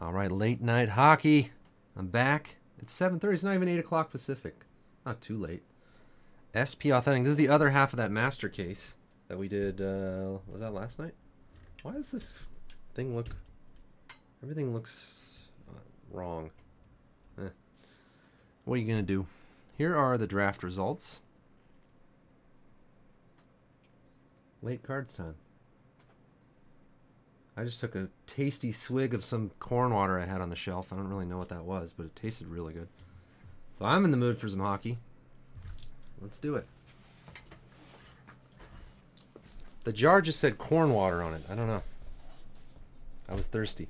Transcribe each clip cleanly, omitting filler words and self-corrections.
All right, late night hockey. I'm back. It's 7:30. It's not even 8 o'clock Pacific. Not too late. SP Authentic. This is the other half of that master case that we did. Was that last night? Why does the thing look... Everything looks wrong. What are you going to do? Here are the draft results. Late cards time. I just took a tasty swig of some corn water I had on the shelf. I don't really know what that was, but it tasted really good. So I'm in the mood for some hockey. Let's do it. The jar just said corn water on it. I don't know. I was thirsty.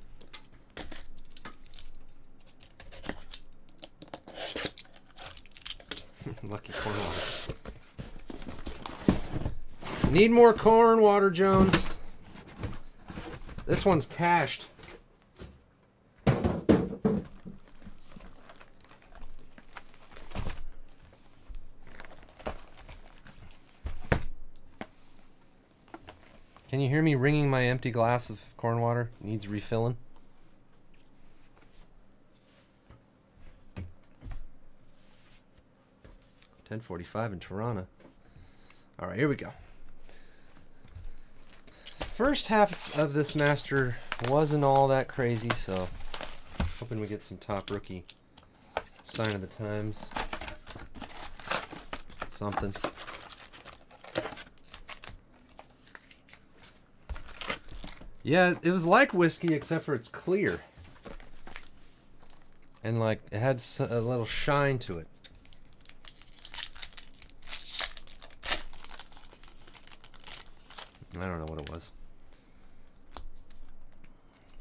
Lucky corn water. Need more corn water, Jones. This one's cached. Can you hear me ringing my empty glass of corn water? Needs refilling. $10:45 in Toronto. All right, here we go. First half of this master wasn't all that crazy, so hoping we get some top rookie sign of the times. Something. Yeah, it was like whiskey except for it's clear. And like it had a little shine to it. I don't know what it was.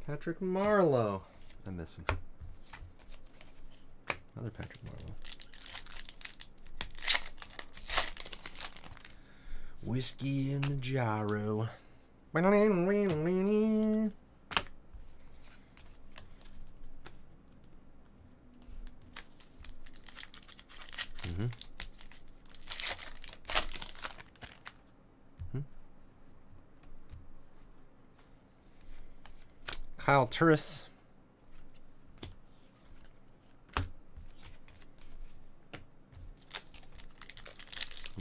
Patrick Marleau. I miss him. Another Patrick Marleau. Whiskey in the gyro. Mm-hmm. Kyle Turris.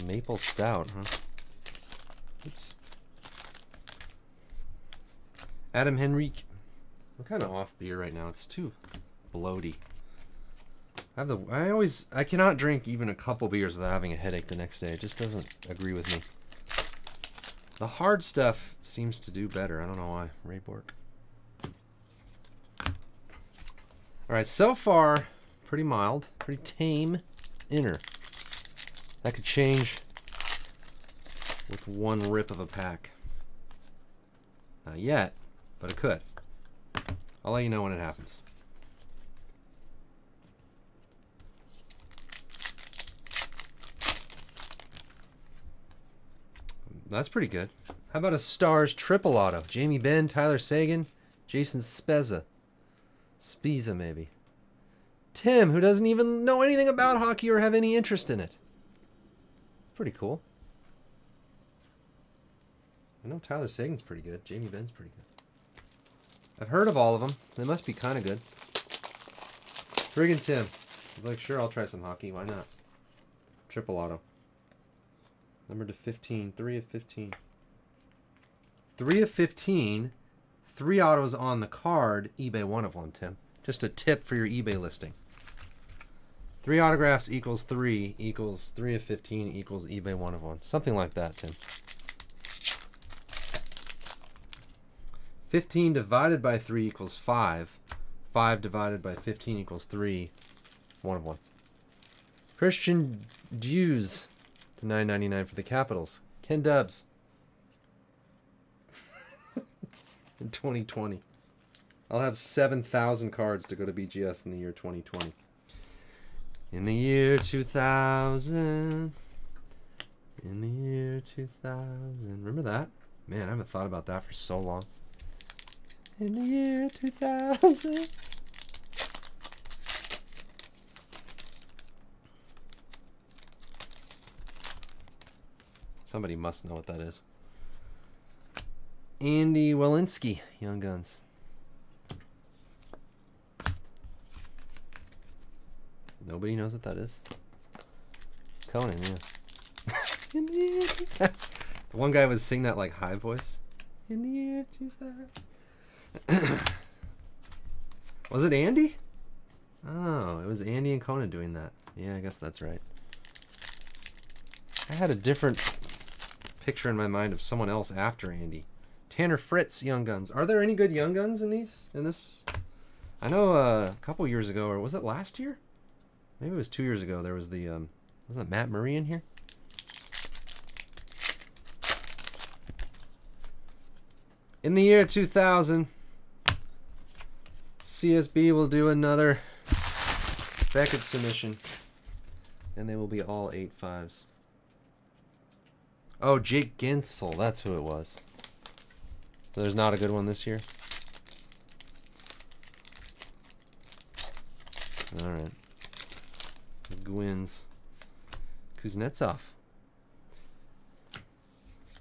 Maple Stout, huh? Oops. Adam Henrique. I'm kind of off beer right now. It's too bloaty. I cannot drink even a couple beers without having a headache the next day. It just doesn't agree with me. The hard stuff seems to do better. I don't know why. Ray Bork. All right, so far, pretty mild, pretty tame inner. That could change with one rip of a pack. Not yet, but it could. I'll let you know when it happens. That's pretty good. How about a Stars triple auto? Jamie Benn, Tyler Seguin, Jason Spezza. Spiza, maybe. Tim, who doesn't even know anything about hockey or have any interest in it. Pretty cool. I know Tyler Seguin's pretty good. Jamie Benn's pretty good. I've heard of all of them. They must be kind of good. Friggin' Tim. He's like, sure, I'll try some hockey. Why not? Triple auto. Number to 15. 3 of 15. 3 of 15. 3 autos on the card. eBay 1 of 1, Tim. Just a tip for your eBay listing. 3 autographs equals 3 equals 3 of 15 equals eBay 1 of 1. Something like that, Tim. 15 divided by 3 equals 5. 5 divided by 15 equals 3. 1 of 1. Christian Hughes to $9.99 for the Capitals. Ken Dubs. In 2020. I'll have 7,000 cards to go to BGS in the year 2020. In the year 2000. In the year 2000. Remember that? Man, I haven't thought about that for so long. In the year 2000. Somebody must know what that is. Andy Walensky, Young Guns. Nobody knows what that is. Conan, yeah. In the year 2000. The one guy was singing that like high voice. In the year 2000. Was it Andy? Oh, it was Andy and Conan doing that. Yeah, I guess that's right. I had a different picture in my mind of someone else after Andy. Tanner Fritz, Young Guns. Are there any good Young Guns in these? In this? I know a couple years ago, or was it last year? Maybe it was 2 years ago. There was the, wasn't Matt Murray in here? In the year 2000, CSB will do another Beckett submission, and they will be all 8.5s. Oh, Jake Ginsel, that's who it was. So there's not a good one this year? Alright. Gwyn's. Kuznetsov.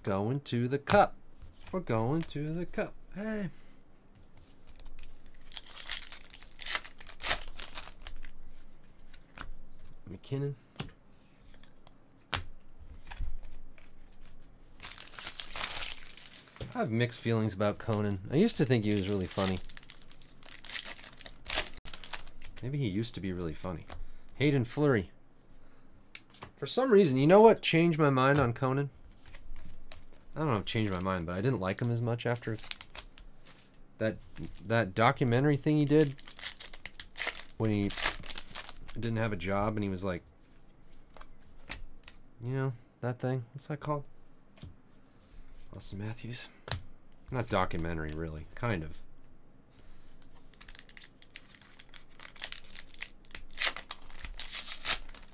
Going to the cup. We're going to the cup. Hey. McKinnon. I have mixed feelings about Conan. I used to think he was really funny. Maybe he used to be really funny. Hayden Fleury. For some reason, you know what changed my mind on Conan? I don't know if it changed my mind, but I didn't like him as much after that documentary thing he did when he didn't have a job and he was like, you know, that thing. What's that called? Austin Matthews. Not documentary, really. Kind of.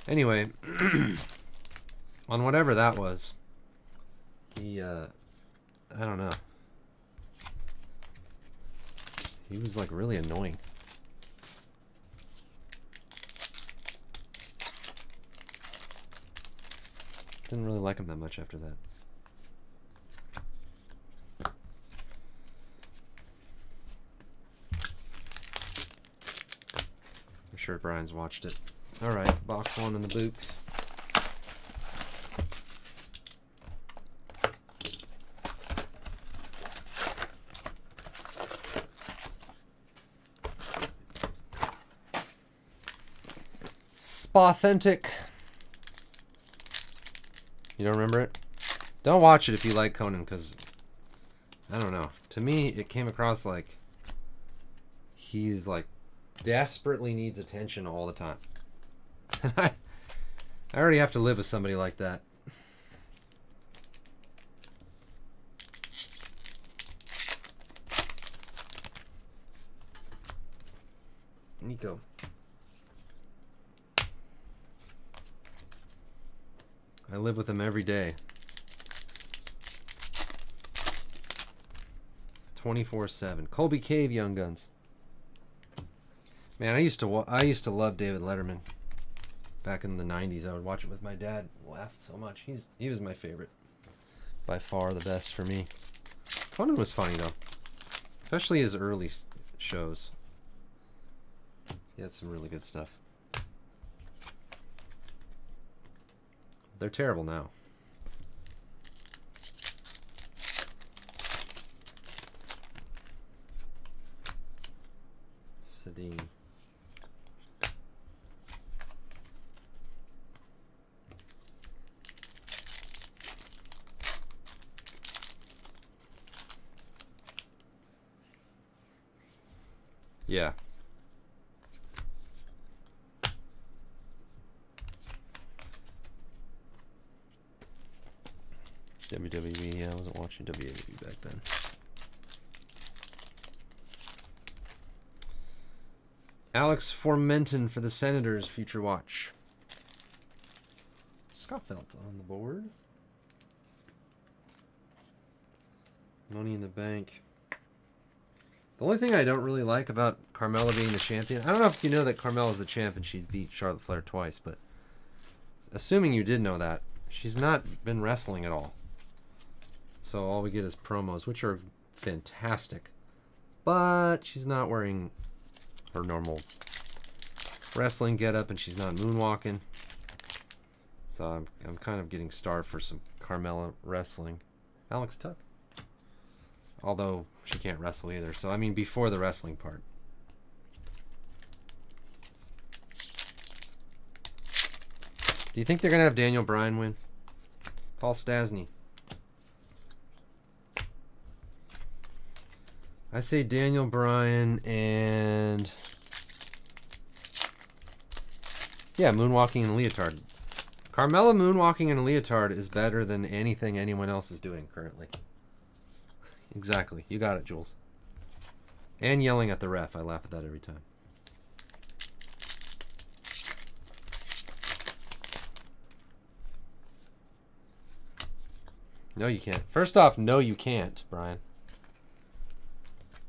Anyway, on whatever that was, he, I don't know. He was like really annoying. Didn't really like him that much after that. I'm sure Brian's watched it. Alright, box one in the books. Authentic. You don't remember it? Don't watch it if you like Conan, because I don't know. To me, it came across like he's like desperately needs attention all the time. I already have to live with somebody like that. Nico. I live with him every day. 24/7. Colby Cave, Young Guns. Man, I used to love David Letterman. Back in the 90s, I would watch it with my dad. Laughed so much. He was my favorite. By far the best for me. Conan was funny though. Especially his early shows. He had some really good stuff. They're terrible now. Sedin. Yeah. WWE, yeah, I wasn't watching WWE back then. Alex Formenton for the Senators, Future Watch. Scottfeld on the board. Money in the Bank. The only thing I don't really like about Carmella being the champion, I don't know if you know that Carmella's the champ and she beat Charlotte Flair twice, but assuming you did know that, she's not been wrestling at all. So all we get is promos, which are fantastic. But she's not wearing her normal wrestling getup and she's not moonwalking. So I'm kind of getting starved for some Carmella wrestling. Alex Tuck. Although she can't wrestle either. So, I mean, before the wrestling part. Do you think they're going to have Daniel Bryan win? Paul Stasny. I say Daniel Bryan and... yeah, moonwalking in a leotard. Carmella moonwalking in a leotard is better than anything anyone else is doing currently. Exactly. You got it, Jules. And yelling at the ref. I laugh at that every time. No, you can't. First off, no, you can't, Brian.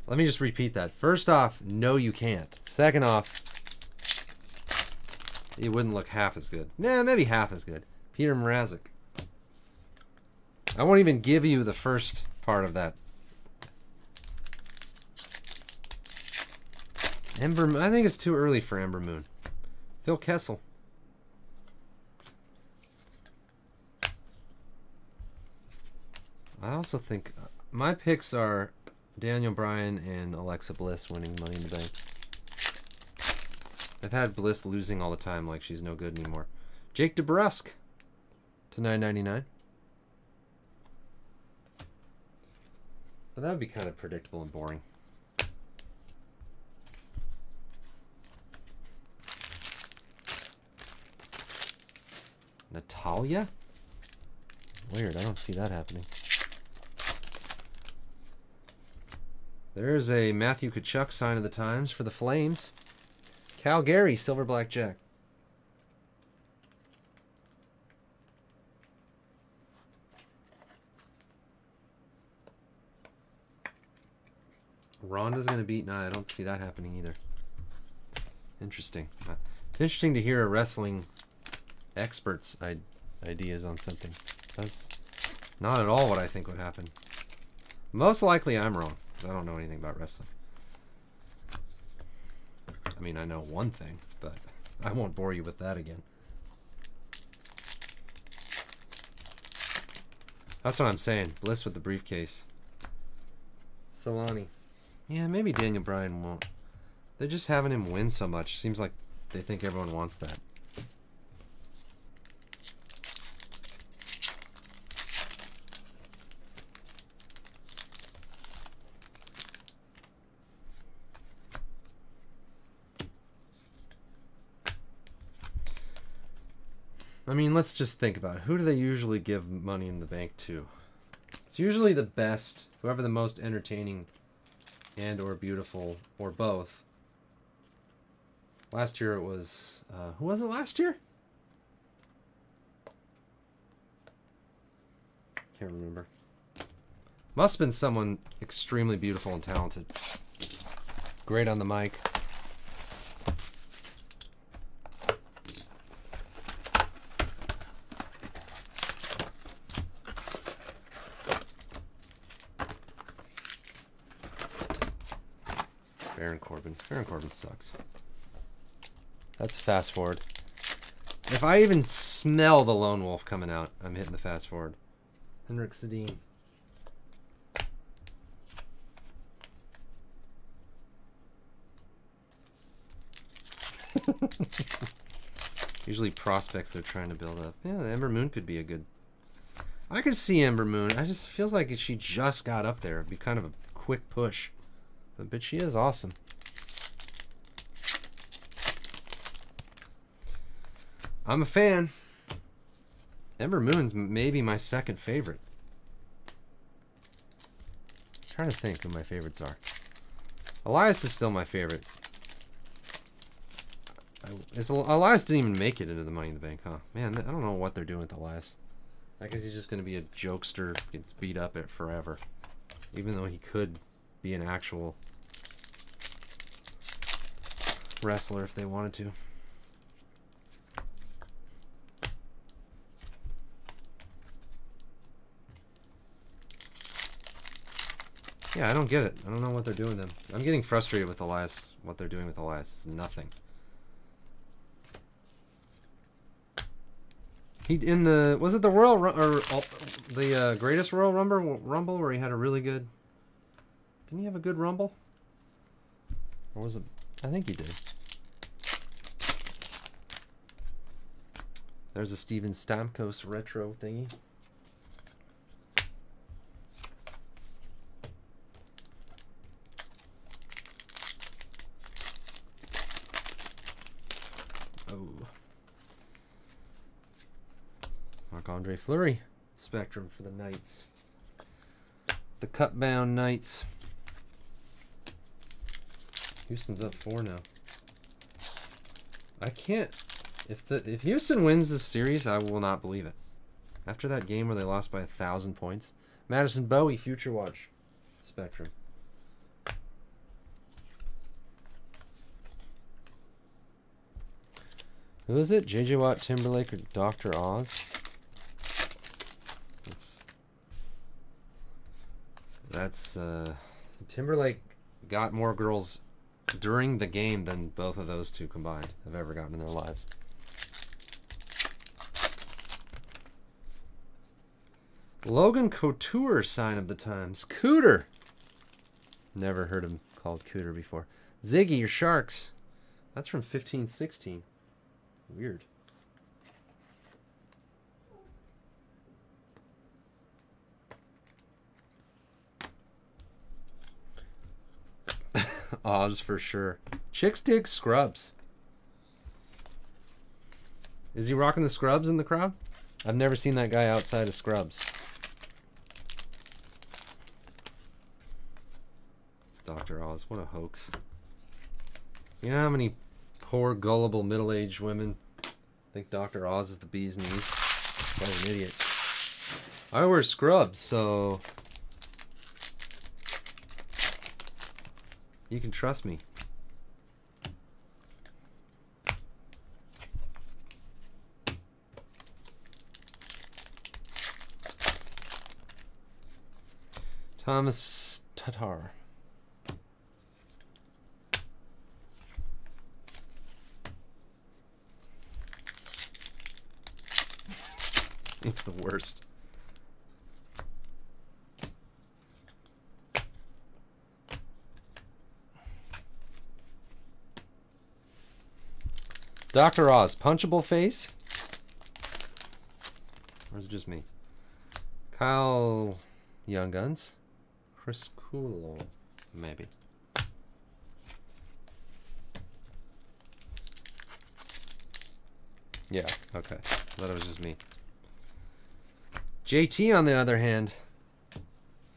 Let me just repeat that. First off, no, you can't. Second off, it wouldn't look half as good. Nah, maybe half as good. Peter Mrazek. I won't even give you the first part of that. Ember, I think it's too early for Ember Moon. Phil Kessel. I also think my picks are Daniel Bryan and Alexa Bliss winning Money in the Bank. I've had Bliss losing all the time like she's no good anymore. Jake DeBrusque to $9.99. But that would be kind of predictable and boring. Natalia? Weird, I don't see that happening. There's a Matthew Tkachuk sign of the times for the Flames. Calgary, Silver Black Jack. Ronda's going to beat... nah, I don't see that happening either. Interesting. It's interesting to hear a wrestling expert's ideas on something. That's not at all what I think would happen. Most likely I'm wrong. I don't know anything about wrestling. I mean, I know one thing, but I won't bore you with that again. That's what I'm saying. Bliss with the briefcase. Solani. Yeah, maybe Daniel Bryan won't. They're just having him win so much. Seems like they think everyone wants that. I mean, let's just think about it. Who do they usually give Money in the Bank to? It's usually the best, whoever the most entertaining and or beautiful, or both. Last year it was... who was it last year? Can't remember. Must have been someone extremely beautiful and talented. Great on the mic. Baron Corbin. Baron Corbin sucks. That's a fast forward. If I even smell the Lone Wolf coming out, I'm hitting the fast forward. Henrik Sedin. Usually prospects they're trying to build up. Yeah, the Ember Moon could be a good... I could see Ember Moon. I just feels like if she just got up there, it'd be kind of a quick push. But she is awesome. I'm a fan. Ember Moon's maybe my second favorite. I'm trying to think who my favorites are. Elias is still my favorite. Elias didn't even make it into the Money in the Bank, huh? Man, I don't know what they're doing with Elias. I guess he's just going to be a jokester, gets beat up at forever. Even though he could be an actual wrestler if they wanted to. Yeah, I don't get it. I don't know what they're doing with him. I'm getting frustrated with Elias. What they're doing with Elias is nothing. He in the was it the Royal or the Greatest Royal Rumble where he had a really good. Didn't he have a good Rumble? Or was it? I think he did. There's a Steven Stamkos retro thingy. Oh. Marc-Andre Fleury. Spectrum for the Knights. The cut-bound Knights. Houston's up 4 now. I can't... If Houston wins this series, I will not believe it. After that game where they lost by 1,000 points. Madison Bowie, Future Watch. Spectrum. Who is it? J.J. Watt, Timberlake, or Dr. Oz? That's Timberlake got more girls during the game than both of those two combined have ever gotten in their lives. Logan Couture, sign of the times. Cooter. Never heard him called Cooter before. Ziggy, your Sharks. That's from 15-16. Weird. Oz for sure. Chicks dig scrubs. Is he rocking the scrubs in the crowd? I've never seen that guy outside of scrubs. Dr. Oz, what a hoax. You know how many poor, gullible, middle-aged women think Dr. Oz is the bee's knees? What an idiot. I wear scrubs, so you can trust me. Thomas Tatar. It's the worst. Dr. Oz, punchable face? Or is it just me? Kyle Young Guns. Chris Coolо, maybe. Yeah, okay. Thought it was just me. JT, on the other hand,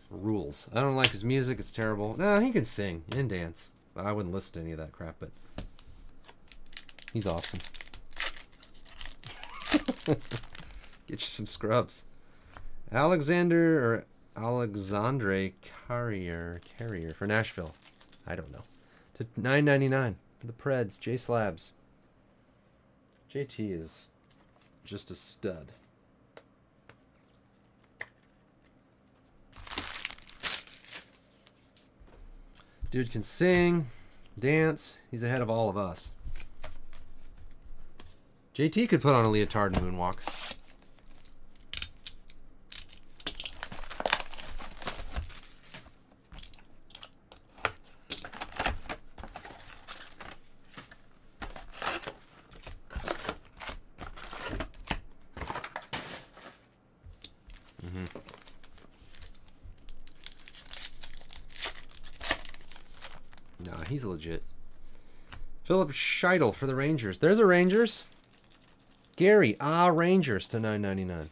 rules. I don't like his music. It's terrible. No, he can sing and dance. I wouldn't listen to any of that crap, but he's awesome. Get you some scrubs. Alexandre Carrier for Nashville. I don't know. To $9.99 for the Preds. J Slabs. JT is just a stud. Dude can sing, dance. He's ahead of all of us. JT could put on a leotard and moonwalk. No, he's legit. Philip Scheidel for the Rangers. There's a Rangers. Gary, Rangers to $9.99.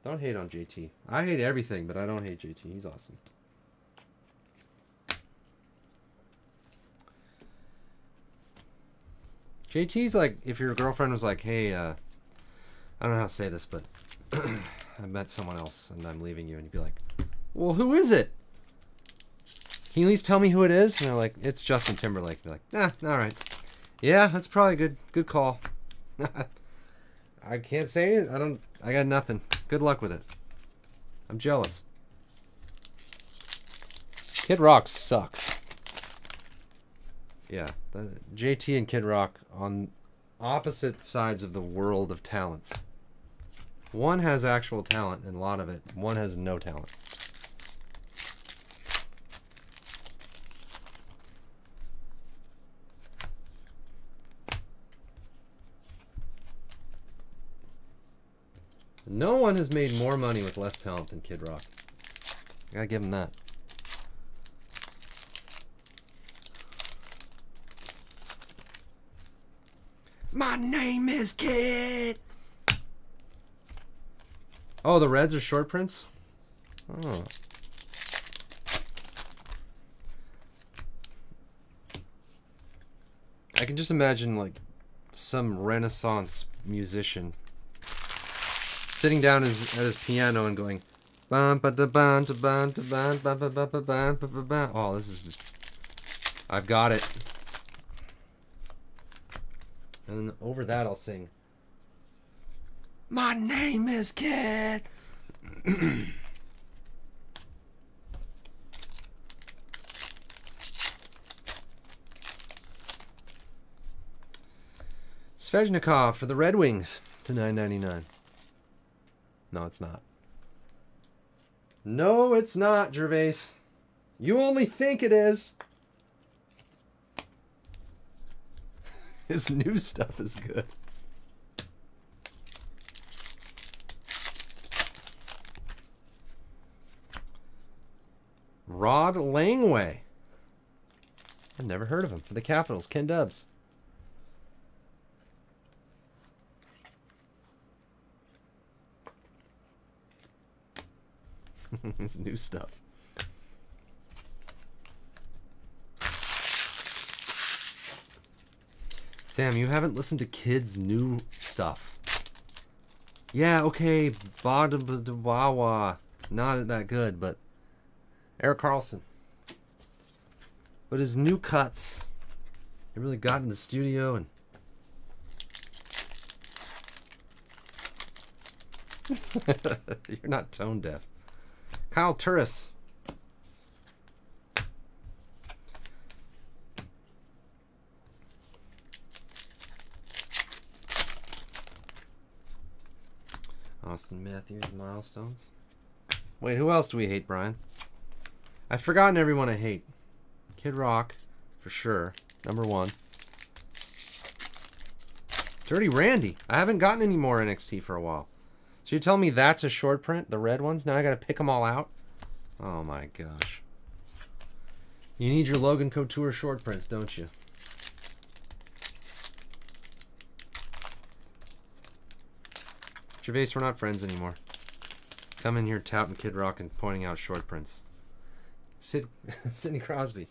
Don't hate on JT. I hate everything, but I don't hate JT. He's awesome. JT's like, if your girlfriend was like, hey, I don't know how to say this, but I met someone else and I'm leaving you, and you'd be like, well, who is it? Can you at least tell me who it is? And they're like, it's Justin Timberlake. You're like, all right. Yeah, that's probably good call. I can't say it. I got nothing. Good luck with it. I'm jealous. Kid Rock sucks. Yeah, JT and Kid Rock on opposite sides of the world of talents. One has actual talent and a lot of it. One has no talent. No one has made more money with less talent than Kid Rock. I gotta give him that. My name is Kid. Oh, the reds are short prints? Oh. I can just imagine like some Renaissance musician sitting down at his piano and going, oh, this is, I've got it. And then over that I'll sing, my name is Kid. Svechnikov for the Red Wings to $9.99. No, it's not. No, it's not, Gervais. You only think it is. His new stuff is good. Rod Langway. I've never heard of him. For the Capitals, Ken Dubs. His new stuff. Sam, you haven't listened to Kid's new stuff. Yeah, okay, Badawawa. Not that good, but Eric Carlson. But his new cuts, he really got in the studio and you're not tone deaf. Kyle Turris. Austin Matthews, milestones. Wait, who else do we hate, Brian? I've forgotten everyone I hate. Kid Rock, for sure. Number 1. Dirty Randy. I haven't gotten any more NXT for a while. So you're telling me that's a short print? The red ones? Now I gotta pick them all out? Oh my gosh. You need your Logan Couture short prints, don't you? Gervais, we're not friends anymore. Come in here touting Kid Rock and pointing out short prints. Sidney Crosby.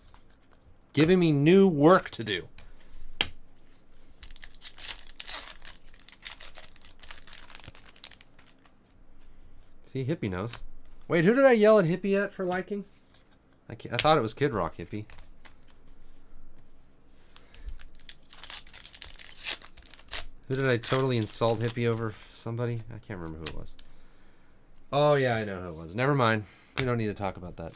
Giving me new work to do. See, Hippie knows. Wait, who did I yell at Hippie at for liking? I thought it was Kid Rock, Hippie. Who did I totally insult Hippie over? Somebody? I can't remember who it was. Oh, yeah, I know who it was. Never mind. We don't need to talk about that.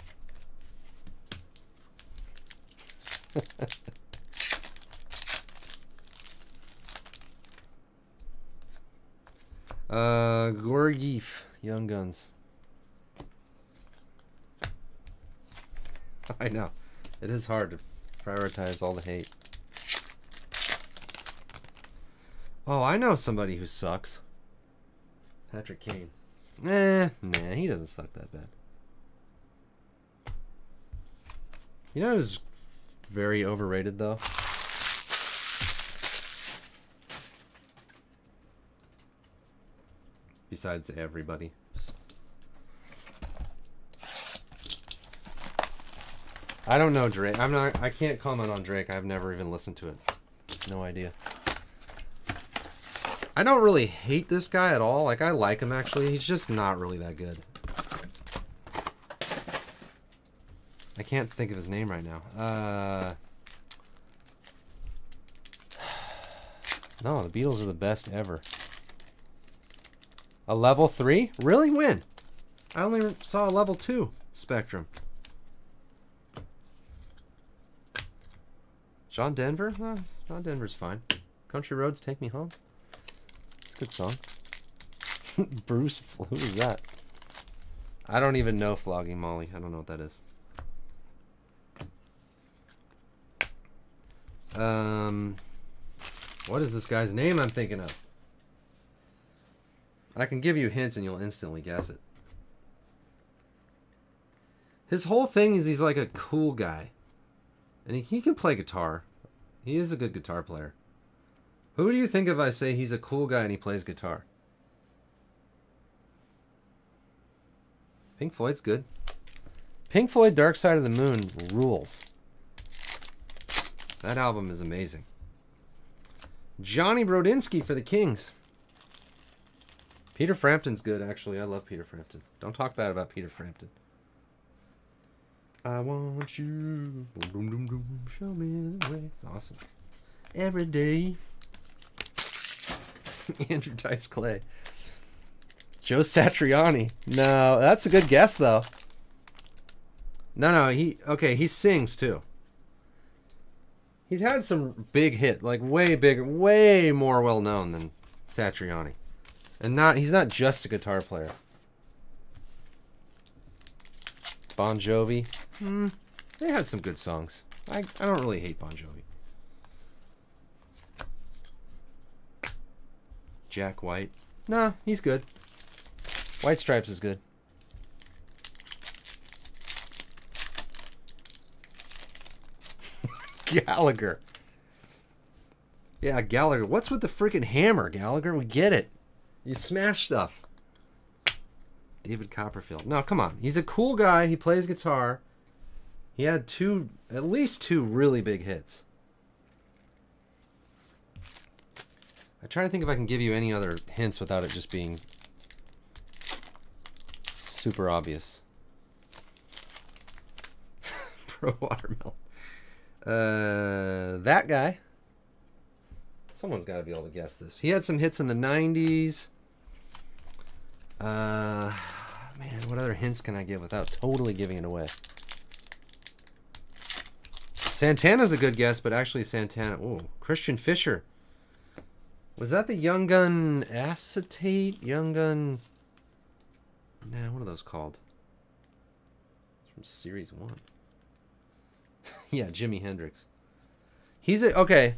Gorgiev, Young Guns. I know. It is hard to prioritize all the hate. Oh, I know somebody who sucks. Patrick Kane. Nah, he doesn't suck that bad. You know who's very overrated, though? Besides everybody. I don't know Drake. I can't comment on Drake. I've never even listened to it. No idea. I don't really hate this guy at all. Like, I like him, actually. He's just not really that good. I can't think of his name right now. No, the Beatles are the best ever. A level 3? Really? When? I only saw a level 2 Spectrum. John Denver? John Denver's fine. Country Roads Take Me Home. It's a good song. Bruce, who is that? I don't even know Flogging Molly. I don't know what that is. What is this guy's name I'm thinking of? I can give you hints and you'll instantly guess it. His whole thing is he's like a cool guy. And he can play guitar. He is a good guitar player. Who do you think if I say he's a cool guy and he plays guitar? Pink Floyd's good. Pink Floyd Dark Side of the Moon rules. That album is amazing. Johnny Brodinski for the Kings. Peter Frampton's good, actually. I love Peter Frampton. Don't talk bad about Peter Frampton. I want you. Show me the way. It's awesome. Every day. Andrew Dice Clay. Joe Satriani. No, that's a good guess, though. No, he sings, too. He's had some big hit, like way bigger, way more well-known than Satriani. And he's not just a guitar player. Bon Jovi. They had some good songs. I don't really hate Bon Jovi. Jack White. Nah, he's good. White Stripes is good. Gallagher. Yeah, Gallagher. What's with the freaking hammer, Gallagher? We get it. You smash stuff. David Copperfield. No, come on. He's a cool guy. He plays guitar. He had at least two really big hits. I try to think if I can give you any other hints without it just being super obvious. Pro Watermelon. That guy. Someone's got to be able to guess this. He had some hits in the 90s. Man, what other hints can I give without totally giving it away? Santana's a good guess, but actually Santana... Oh, Christian Fisher. Was that the Young Gun Acetate? Young Gun... Nah, what are those called? It's from Series 1. Yeah, Jimi Hendrix. He's a... Okay.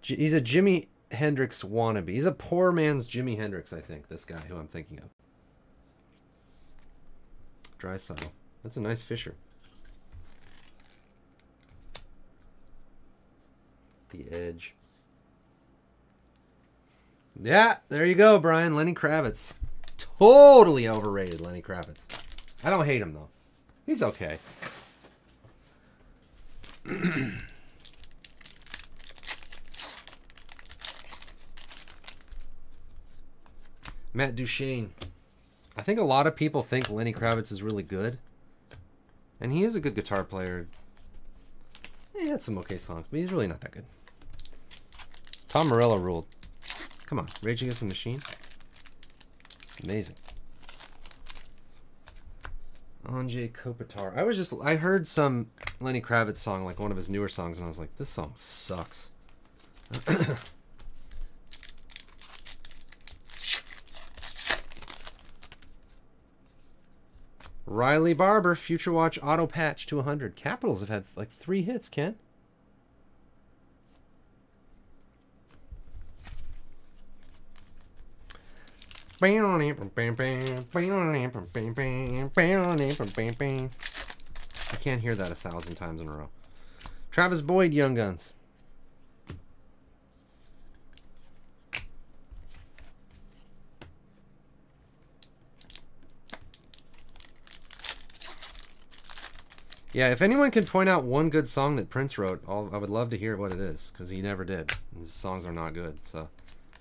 He's a Jimi Hendrix wannabe. He's a poor man's Jimi Hendrix, I think, this guy who I'm thinking of. Dry Saddle. That's a nice Fisher. The Edge. Yeah, there you go, Brian. Lenny Kravitz. Totally overrated, Lenny Kravitz. I don't hate him, though. He's okay. Matt Duchesne. I think a lot of people think Lenny Kravitz is really good. And he is a good guitar player. He had some okay songs, but he's really not that good. Tom Morello ruled. Come on, Rage Against the Machine. Amazing. Anjay Kopitar. I heard some Lenny Kravitz song, like one of his newer songs, and I was like, this song sucks. Riley Barber, Future Watch Auto Patch to 100. Capitals have had like 3 hits, Ken. I can't hear that 1,000 times in a row. Travis Boyd, Young Guns. Yeah, if anyone can point out one good song that Prince wrote, I would love to hear what it is, because he never did. His songs are not good, so...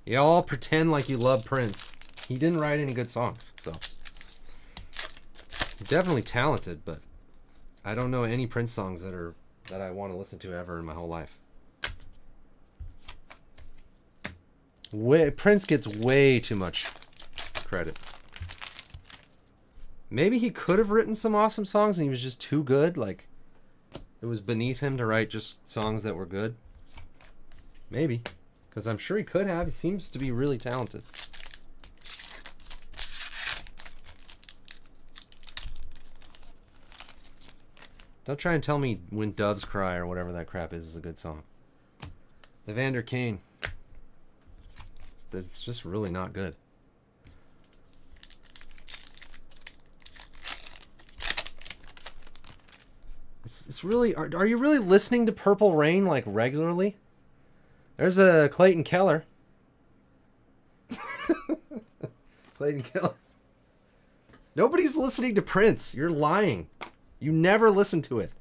You all pretend like you love Prince. He didn't write any good songs, so... Definitely talented, but... I don't know any Prince songs that I want to listen to ever in my whole life. Prince gets way too much credit. Maybe he could have written some awesome songs and he was just too good. Like, it was beneath him to write just songs that were good. Maybe. Because I'm sure he could have. He seems to be really talented. Don't try and tell me When Doves Cry or whatever that crap is a good song. Evander Kane. It's just really not good. It's really... Are you really listening to Purple Rain like regularly? There's a Clayton Keller. Clayton Keller. Nobody's listening to Prince. You're lying. You never listen to it.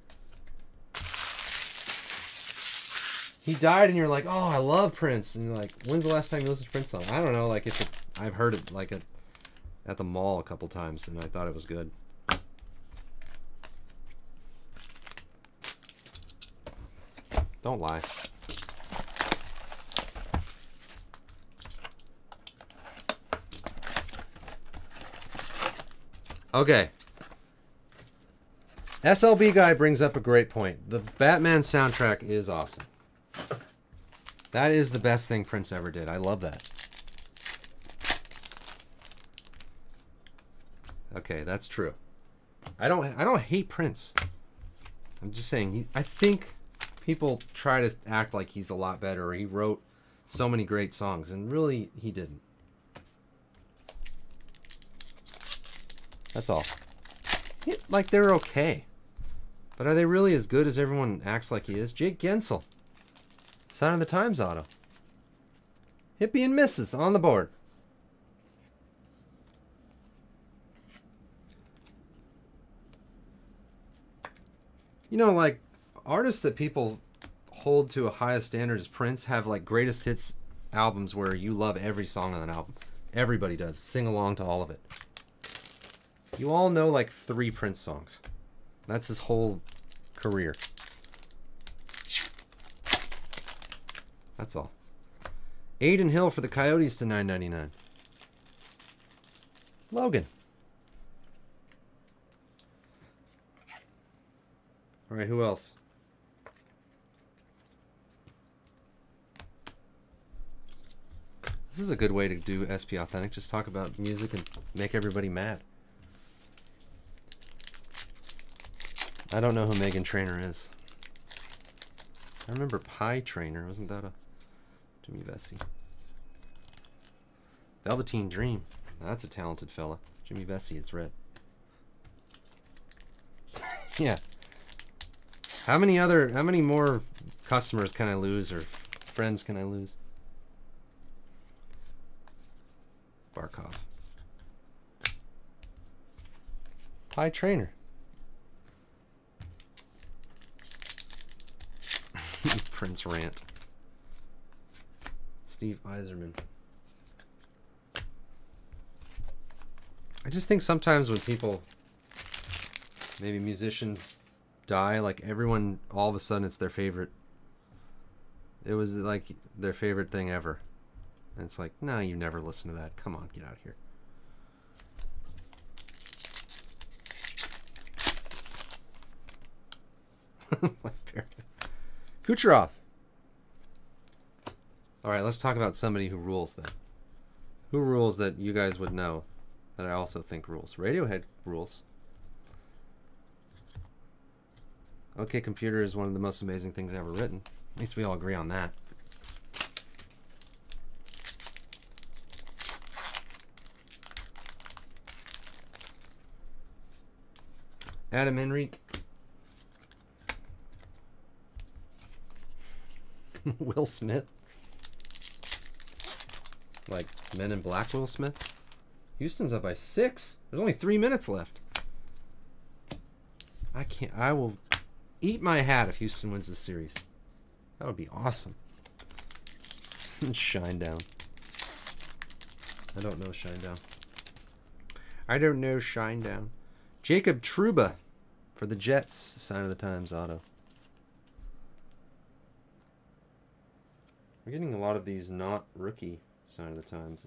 He died and you're like, oh, I love Prince. And you're like, when's the last time you listened to Prince song? I don't know. Like, I've heard it like at the mall a couple times and I thought it was good. Don't lie. Okay. SLB guy brings up a great point. The Batman soundtrack is awesome. That is the best thing Prince ever did. I love that. Okay, that's true. I don't hate Prince. I'm just saying I think people try to act like he's a lot better or he wrote so many great songs and really he didn't. That's all. Like they're okay. But are they really as good as everyone acts like he is? Jake Gensel. Sign of the Times auto. Hippie and Misses on the board. You know, like, artists that people hold to a high standard as Prince have, like, greatest hits albums where you love every song on an album. Everybody does. Sing along to all of it. You all know, like, 3 Prince songs. That's his whole career. That's all. Aiden Hill for the Coyotes to $9.99. Logan. All right, who else? This is a good way to do SP Authentic. Just talk about music and make everybody mad. I don't know who Megan Trainor is. I remember Pie Trainer. Wasn't that a Jimmy Vesey? Velveteen Dream. That's a talented fella. Jimmy Vesey, it's red. Yeah. How many more customers can I lose or friends can I lose? Barkov. Pie Trainer. Prince Rant. Steve Eiserman. I just think sometimes when people, maybe musicians, die, like everyone, all of a sudden it's their favorite. It was like their favorite thing ever. And it's like, no, you never listen to that. Come on, get out of here. Kucherov. All right, let's talk about somebody who rules then. Who rules that you guys would know that I also think rules? Radiohead rules. OK Computer is one of the most amazing things ever written. At least we all agree on that. Adam Henrique. Will Smith. Like Men in Black Will Smith. Houston's up by 6. There's only 3 minutes left. I will eat my hat if Houston wins this series. That would be awesome. Shinedown. I don't know Shinedown. I don't know Shinedown. Jacob Trouba for the Jets. Sign of the Times auto. We're getting a lot of these not rookie Sign of the Times.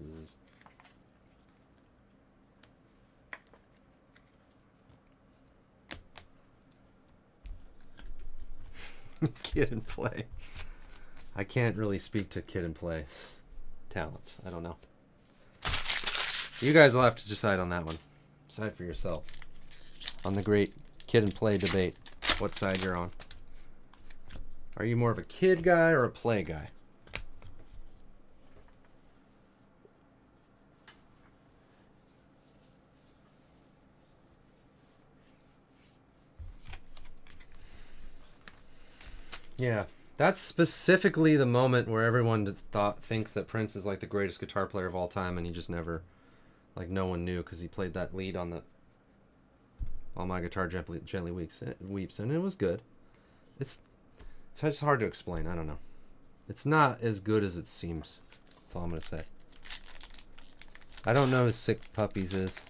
Kid and Play. I can't really speak to Kid and Play talents. I don't know. You guys will have to decide on that one. Decide for yourselves. On the great Kid and Play debate, what side you're on. Are you more of a kid guy or a play guy? Yeah, that's specifically the moment where everyone thinks that Prince is like the greatest guitar player of all time, and he just never, like, no one knew because he played that lead on the "While My Guitar Gently Weeps," and it was good. It's just hard to explain. I don't know. It's not as good as it seems. That's all I'm gonna say. I don't know who Sick Puppies is.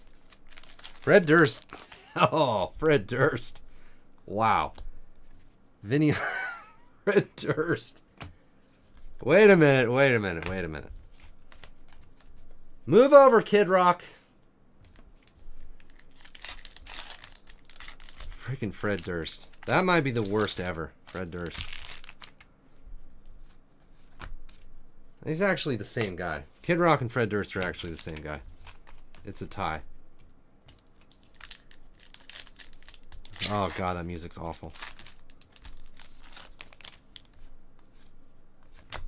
Fred Durst. Oh, Fred Durst. Wow. Vinny. Fred Durst. Wait a minute. Move over, Kid Rock. Freaking Fred Durst. That might be the worst ever. Fred Durst. He's actually the same guy. Kid Rock and Fred Durst are actually the same guy. It's a tie. Oh god, that music's awful.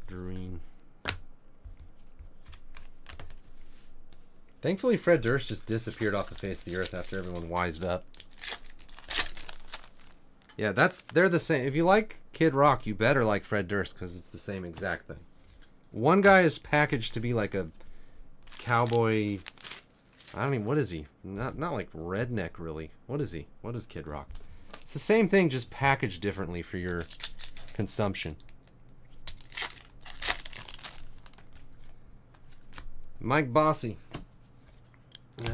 Green. Thankfully, Fred Durst just disappeared off the face of the earth after everyone wised up. Yeah, they're the same. If you like Kid Rock, you better like Fred Durst because it's the same exact thing. One guy is packaged to be like a cowboy. I don't even. What is he? Not like redneck really. What is he? What is Kid Rock? It's the same thing, just packaged differently for your consumption. Mike Bossy.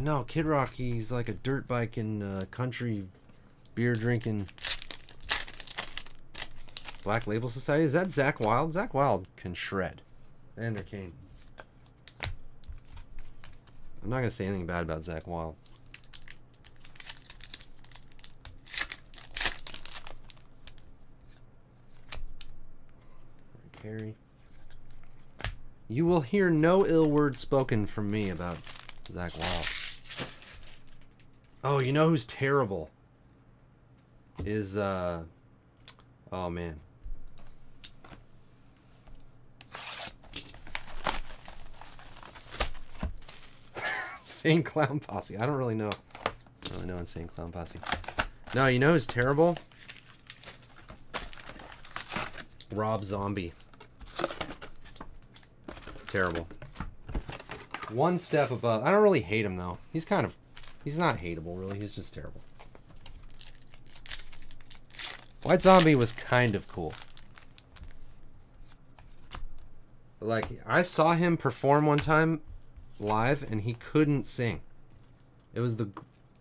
No, Kid Rock, he's like a dirt biking, country beer drinking Black Label Society. Is that Zakk Wylde? Zakk Wylde can shred. Vander Kane. I'm not going to say anything bad about Zakk Wylde. Carey. You will hear no ill word spoken from me about Zakk Wylde. Oh, you know who's terrible? Is, oh man. Insane Clown Posse. I don't really know. I don't really know Insane Clown Posse. No, you know who's terrible? Rob Zombie. Terrible. One step above. I don't really hate him though. He's not hateable really. He's just terrible. White Zombie was kind of cool. Like, I saw him perform one time live and he couldn't sing. It was the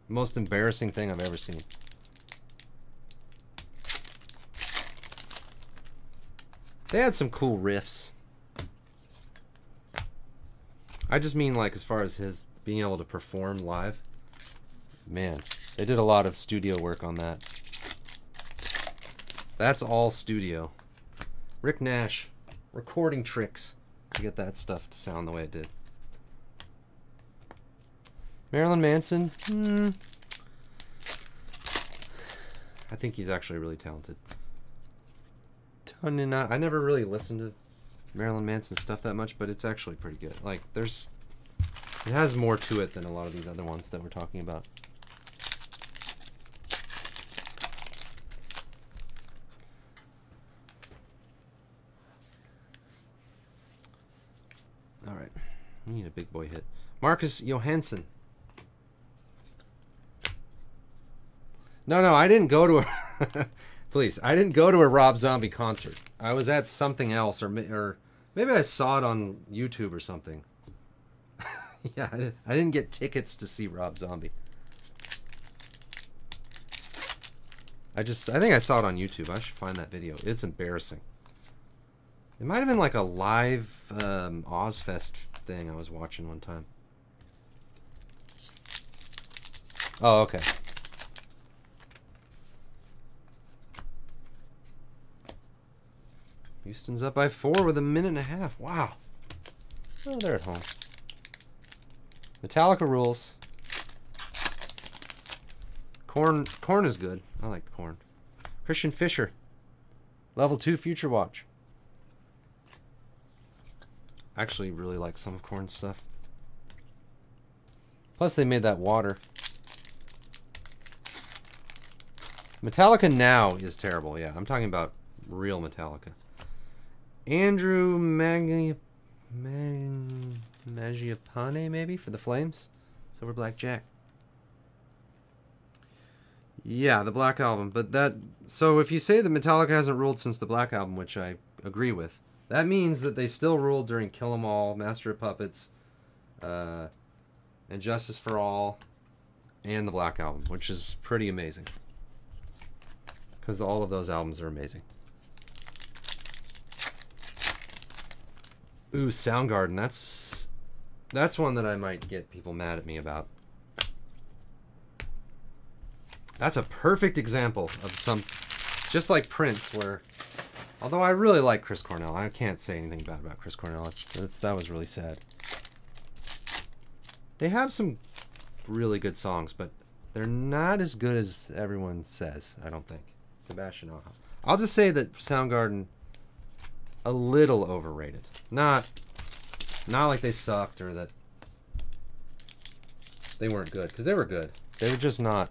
most embarrassing thing I've ever seen. They had some cool riffs. I just mean, like, as far as his being able to perform live. Man, they did a lot of studio work on that. That's all studio. Rick Nash, recording tricks to get that stuff to sound the way it did. Marilyn Manson, I think he's actually really talented. I never really listened to Marilyn Manson stuff that much, but it's actually pretty good. Like, it has more to it than a lot of these other ones that we're talking about. All right, we need a big boy hit. Marcus Johansson. No, I didn't go to a... Please, I didn't go to a Rob Zombie concert. I was at something else, or maybe I saw it on YouTube or something. Yeah, I didn't get tickets to see Rob Zombie. I think I saw it on YouTube. I should find that video. It's embarrassing. It might have been like a live Ozfest thing I was watching one time. Oh, okay. Houston's up by 4 with a minute and a half. Wow. Oh, they're at home. Metallica rules. Corn is good. I like Corn. Christian Fisher. Level 2 Future Watch. I actually really like some of Corn's stuff. Plus they made that water. Metallica now is terrible. Yeah, I'm talking about real Metallica. Andrew Mangiapane, maybe, for the Flames. Silver Black Jack. Yeah, the Black Album. But that... So if you say that Metallica hasn't ruled since the Black Album, which I agree with, that means that they still ruled during Kill 'Em All, Master of Puppets, and Justice for All, and the Black Album, which is pretty amazing. Because all of those albums are amazing. Ooh, Soundgarden. That's one that I might get people mad at me about. That's a perfect example of some... Just like Prince, where... Although I really like Chris Cornell. I can't say anything bad about Chris Cornell. That was really sad. They have some really good songs, but they're not as good as everyone says, I don't think. Sebastian Aja. I'll just say that Soundgarden, a little overrated. Not like they sucked or that they weren't good, because they were good. They were just not...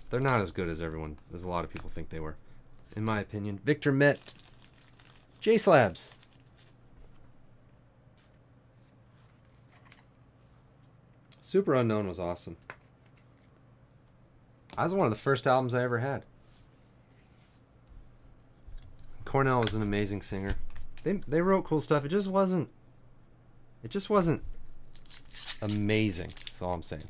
They're not as good as a lot of people think they were, in my opinion. Victor Met, J-Slabs. Super Unknown was awesome. That was one of the first albums I ever had. Cornell was an amazing singer. They wrote cool stuff. It just wasn't amazing. That's all I'm saying.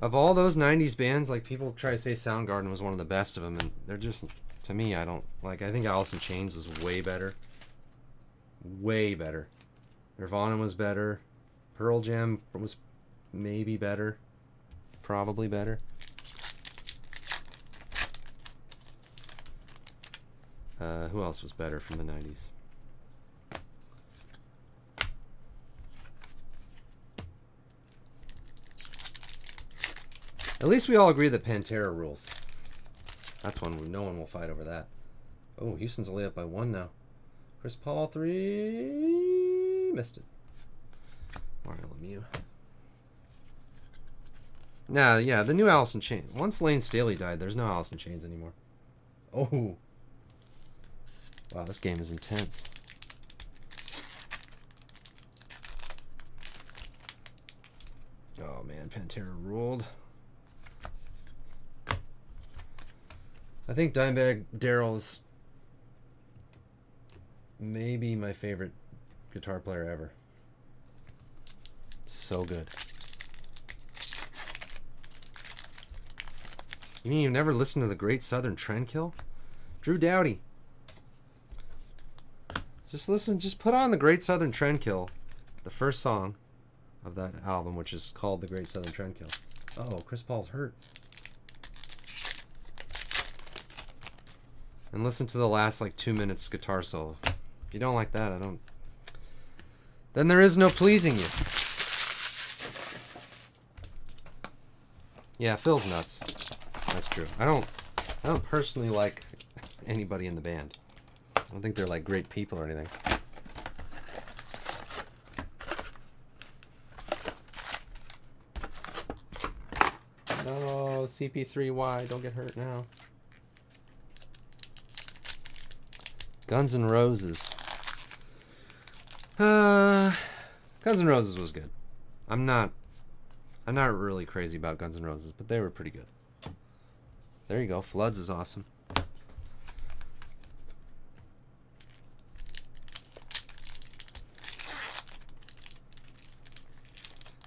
Of all those 90s bands, like, people try to say Soundgarden was one of the best of them, and they're just, to me, I don't, like, I think Alice in Chains was way better. Way better. Nirvana was better. Pearl Jam was maybe better. Probably better. Who else was better from the 90s? At least we all agree that Pantera rules. That's one. No one will fight over that. Oh, Houston's only up by 1 now. Chris Paul 3 missed it. Mario Lemieux. Nah, yeah, the new Alice in Chains. Once Lane Staley died, there's no Alice in Chains anymore. Oh. Wow, this game is intense. Oh man, Pantera ruled. I think Dimebag Darrell's maybe my favorite guitar player ever. So good. You mean you've never listened to the Great Southern Trendkill? Drew Doughty. Just put on the Great Southern Trendkill, the first song of that album, which is called the Great Southern Trendkill. Oh, Chris Paul's hurt. And listen to the last, like, 2 minutes guitar solo. If you don't like that, then there is no pleasing you. Yeah, Phil's nuts. That's true. I don't personally like anybody in the band. I don't think they're, like, great people or anything. No, CP3Y, don't get hurt now. Guns N' Roses. Guns N' Roses was good. I'm not really crazy about Guns N' Roses, but they were pretty good. There you go. Floods is awesome.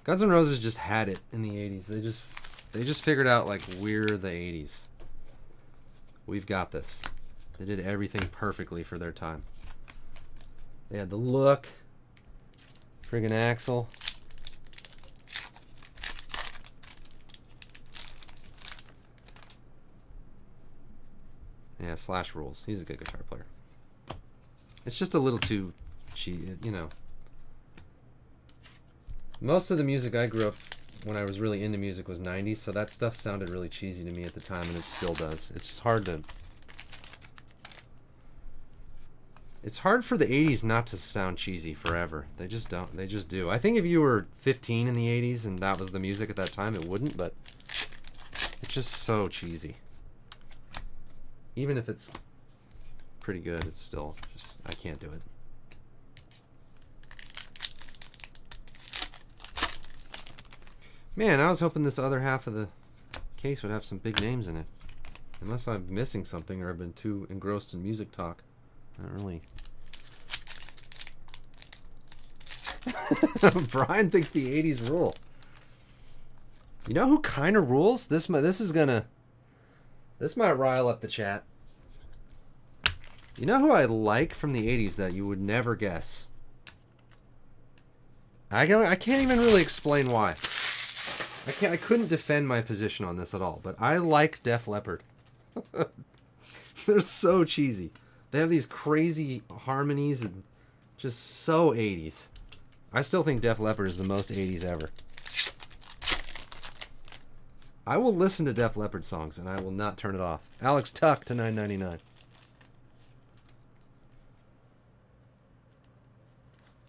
Guns N' Roses just had it in the 80s. They just figured out, like, we're the 80s. We've got this. They did everything perfectly for their time. They had the look. Friggin' Axl. Yeah, Slash rules. He's a good guitar player. It's just a little too cheesy, you know. Most of the music I grew up when I was really into music was 90s, so that stuff sounded really cheesy to me at the time, and it still does. It's just hard to... It's hard for the 80s not to sound cheesy forever. They just don't. They just do. I think if you were 15 in the 80s and that was the music at that time, it wouldn't, but it's just so cheesy. Even if it's pretty good, it's still just, I can't do it. Man, I was hoping this other half of the case would have some big names in it. Unless I'm missing something or I've been too engrossed in music talk. Not really. Brian thinks the 80s rule. You know who kind of rules? This might rile up the chat. You know who I like from the 80s that you would never guess? I can't even really explain why. I couldn't defend my position on this at all, but I like Def Leppard. They're so cheesy. They have these crazy harmonies and just so 80s. I still think Def Leppard is the most 80s ever. I will listen to Def Leppard songs and I will not turn it off. Alex Tuck to $9.99.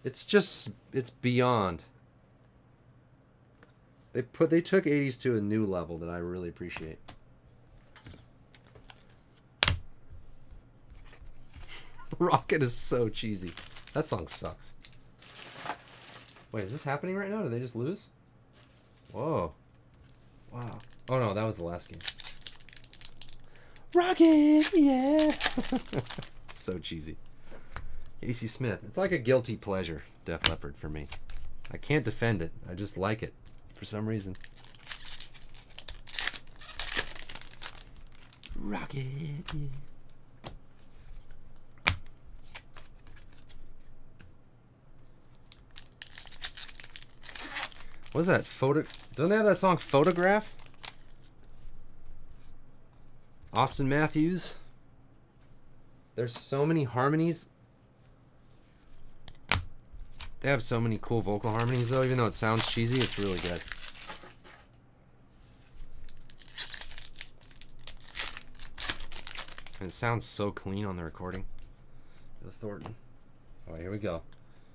It's beyond. They took 80s to a new level that I really appreciate. Rocket is so cheesy. That song sucks. Wait, is this happening right now? Did they just lose? Whoa. Wow. Oh no, that was the last game. Rocket, yeah. So cheesy. Casey Smith. It's like a guilty pleasure, Def Leppard, for me. I can't defend it. I just like it for some reason. Rocket, yeah. What is that? Don't they have that song Photograph? Austin Matthews. There's so many harmonies. They have so many cool vocal harmonies though, even though it sounds cheesy, it's really good. And it sounds so clean on the recording. The Thornton. Oh, here we go.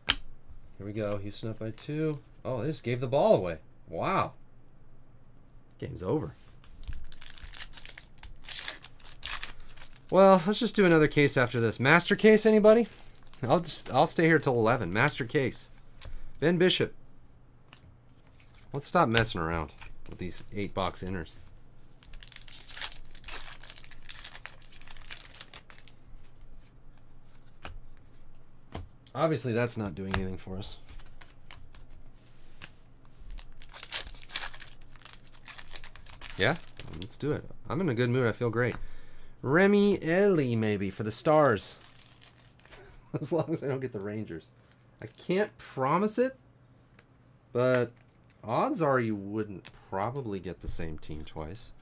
Here we go. Houston up by 2. Oh, they just gave the ball away. Wow. This game's over. Well, let's just do another case after this. Master case, anybody? I'll stay here till 11. Master case. Ben Bishop. Let's stop messing around with these 8-box inners. Obviously, that's not doing anything for us. Yeah, let's do it. I'm in a good mood. I feel great. Remy Ellie, maybe, for the Stars. As long as I don't get the Rangers. I can't promise it, but odds are you wouldn't probably get the same team twice.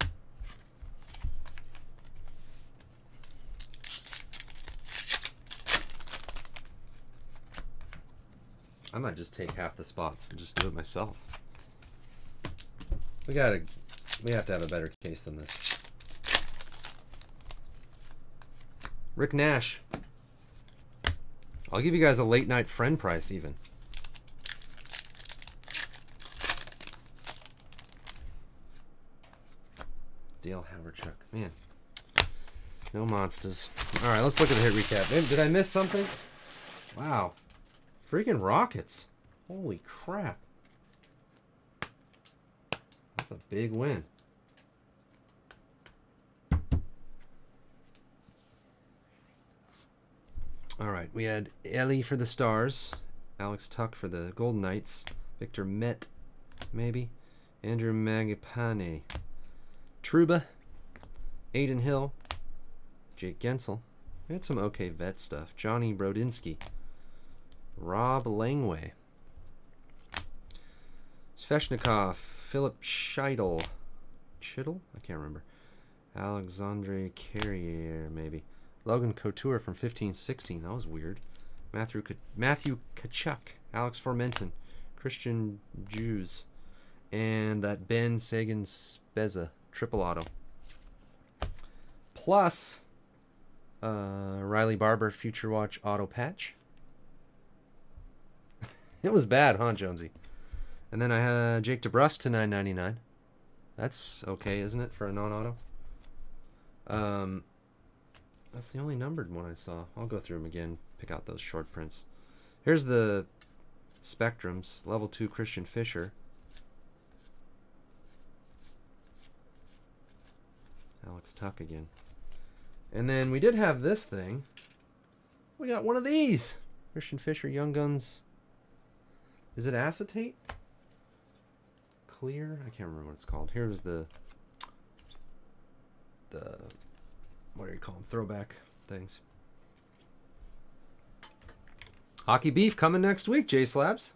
I might just take half the spots and just do it myself. We have to have a better case than this. Rick Nash. I'll give you guys a late night friend price even. Dale Hawerchuk. Man. No monsters. Alright, let's look at the hit recap. Did I miss something? Wow. Freaking Rockets. Holy crap. That's a big win. Alright, we had Ellie for the Stars, Alex Tuck for the Golden Knights, Victor Met, maybe, Andrew Magapane, Trouba, Aiden Hill, Jake Gensel. We had some okay vet stuff. Johnny Brodinski, Rob Langway, Sveshnikov, Philip Scheidel, I can't remember, Alexandre Carrier, maybe. Logan Couture from 15-16. That was weird. Matthew Kachuk. Alex Formenton. Christian Jews. And that Ben Sagan Spezza. Triple auto. Plus, Riley Barber Future Watch auto patch. It was bad, huh, Jonesy? And then I had Jake DeBrusque to $9.99. That's okay, isn't it, for a non-auto? That's the only numbered one I saw. I'll go through them again, pick out those short prints. Here's the Spectrums. Level 2 Christian Fisher. Alex Tuck again. And then we did have this thing. We got one of these. Christian Fisher Young Guns. Is it acetate? Clear? I can't remember what it's called. Here's the what do you call them? Throwback things. Hockey Beef coming next week, J Slabs.